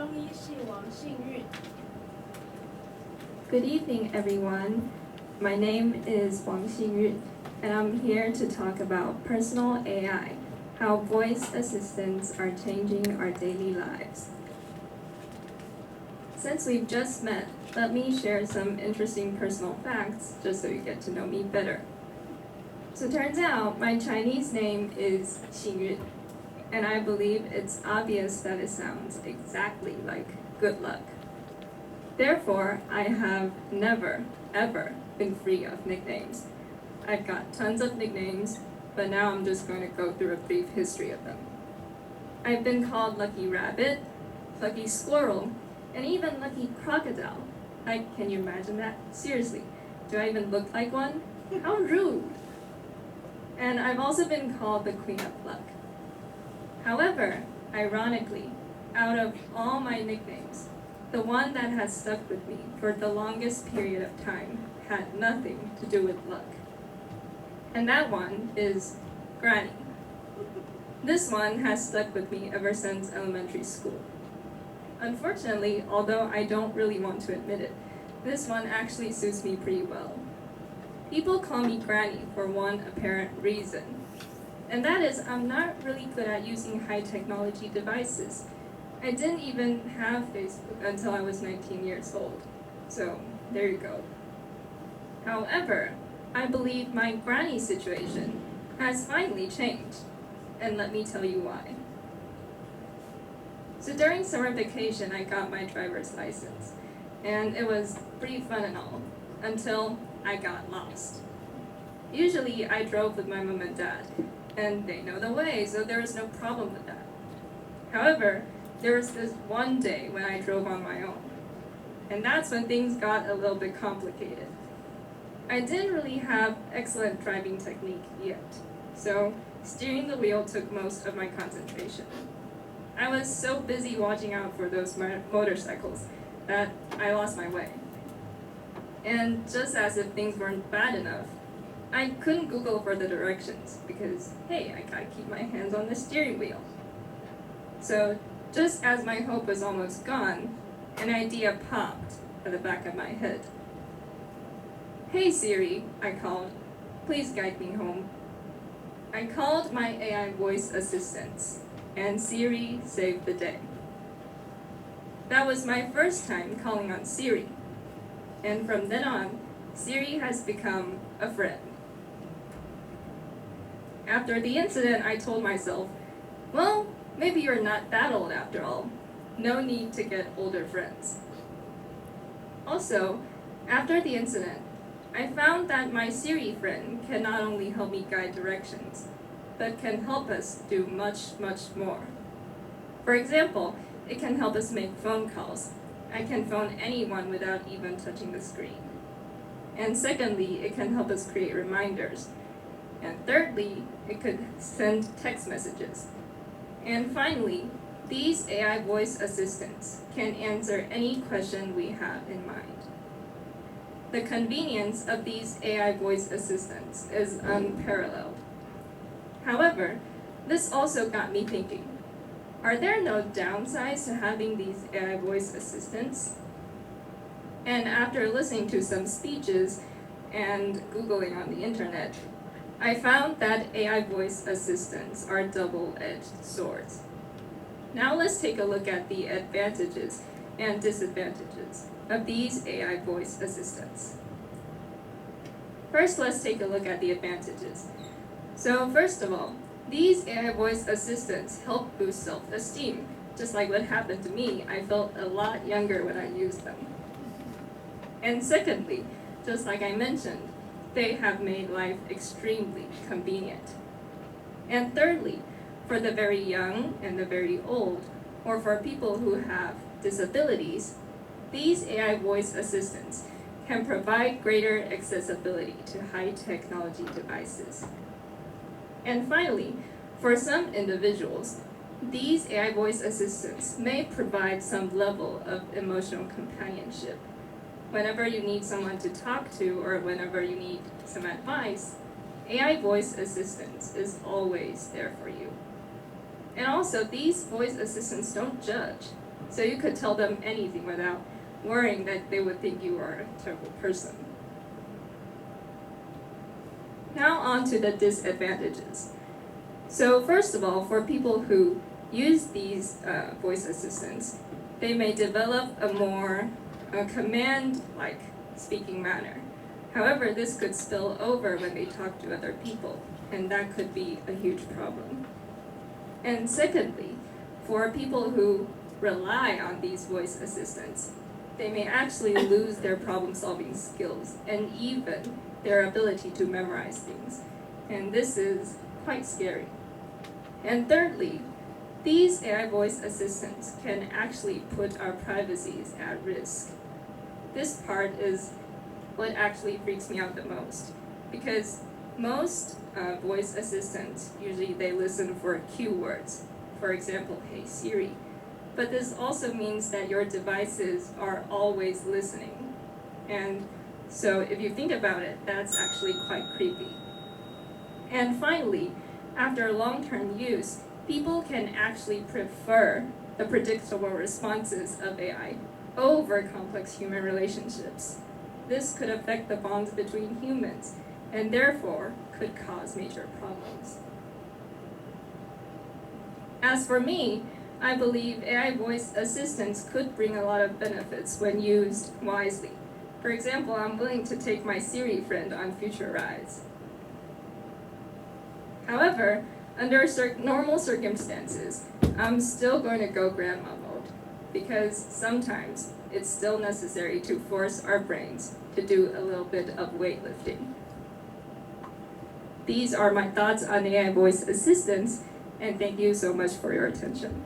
中医系王幸运。Good evening, everyone. My name is Wang Xingyun, and I'm here to talk about personal AI, how voice assistants are changing our daily lives. Since we've just met, let me share some interesting personal facts just so you get to know me better. So it turns out my Chinese name is Xingyun, and I believe it's obvious that it sounds exactly like good luck. Therefore, I have never, ever been free of nicknames. I've got tons of nicknames, but now I'm just going to go through a brief history of them. I've been called Lucky Rabbit, Lucky Squirrel, and even Lucky Crocodile. Can you imagine that? Seriously, do I even look like one? How rude! And I've also been called the Queen of Luck. However, ironically, out of all my nicknames, the one that has stuck with me for the longest period of time had nothing to do with luck. And that one is Granny. This one has stuck with me ever since elementary school. Unfortunately, although I don't really want to admit it, this one actually suits me pretty well. People call me Granny for one apparent reason, and that is I'm not really good at using high technology devices. I didn't even have Facebook until I was 19 years old, so there you go. However, I believe my Granny situation has finally changed, and let me tell you why. So during summer vacation, I got my driver's license, and it was pretty fun and all, until I got lost. Usually I drove with my mom and dad, and they know the way, so there was no problem with that. However, there was this one day when I drove on my own, and that's when things got a little bit complicated. I didn't really have excellent driving technique yet, so steering the wheel took most of my concentration. I was so busy watching out for those motorcycles that I lost my way. And just as if things weren't bad enough, I couldn't Google for the directions because, hey, I gotta keep my hands on the steering wheel. So just as my hope was almost gone, an idea popped at the back of my head. Hey Siri, I called, please guide me home. I called my AI voice assistants, and Siri saved the day. That was my first time calling on Siri, and from then on, Siri has become a friend. After the incident, I told myself, well, maybe you're not that old after all. No need to get older friends. Also, after the incident, I found that my Siri friend can not only help me guide directions, but can help us do much, much more. For example, it can help us make phone calls. I can phone anyone without even touching the screen. And secondly, it can help us create reminders. And thirdly, it could send text messages. And finally, these AI voice assistants can answer any question we have in mind. The convenience of these AI voice assistants is unparalleled. However, this also got me thinking, are there no downsides to having these AI voice assistants? And after listening to some speeches and Googling on the internet, I found that AI voice assistants are double-edged swords. Now let's take a look at the advantages and disadvantages of these AI voice assistants. First, let's take a look at the advantages. So first of all, these AI voice assistants help boost self-esteem. Just like what happened to me, I felt a lot younger when I used them. And secondly, just like I mentioned, they have made life extremely convenient. And thirdly, for the very young and the very old, or for people who have disabilities, these AI voice assistants can provide greater accessibility to high technology devices. And finally, for some individuals, these AI voice assistants may provide some level of emotional companionship. Whenever you need someone to talk to or whenever you need some advice, AI voice assistants is always there for you. And also, these voice assistants don't judge. so you could tell them anything without worrying that they would think you are a terrible person. Now on to the disadvantages. So first of all, for people who use these voice assistants, they may develop a more command-like speaking manner. However, this could spill over when they talk to other people, and that could be a huge problem. And secondly, for people who rely on these voice assistants, they may actually lose their problem-solving skills and even their ability to memorize things. And this is quite scary. And thirdly, these AI voice assistants can actually put our privacies at risk. This part is what actually freaks me out the most, because most voice assistants, usually they listen for keywords, for example, "Hey Siri." But this also means that your devices are always listening. And so if you think about it, that's actually quite creepy. And finally, after long-term use, people can actually prefer the predictable responses of AI over complex human relationships. This could affect the bonds between humans and therefore could cause major problems. As for me, I believe AI voice assistants could bring a lot of benefits when used wisely. For example, I'm willing to take my Siri friend on future rides. However, under normal circumstances, I'm still going to go grandma mode, because sometimes it's still necessary to force our brains to do a little bit of weightlifting. These are my thoughts on AI voice assistants, and thank you so much for your attention.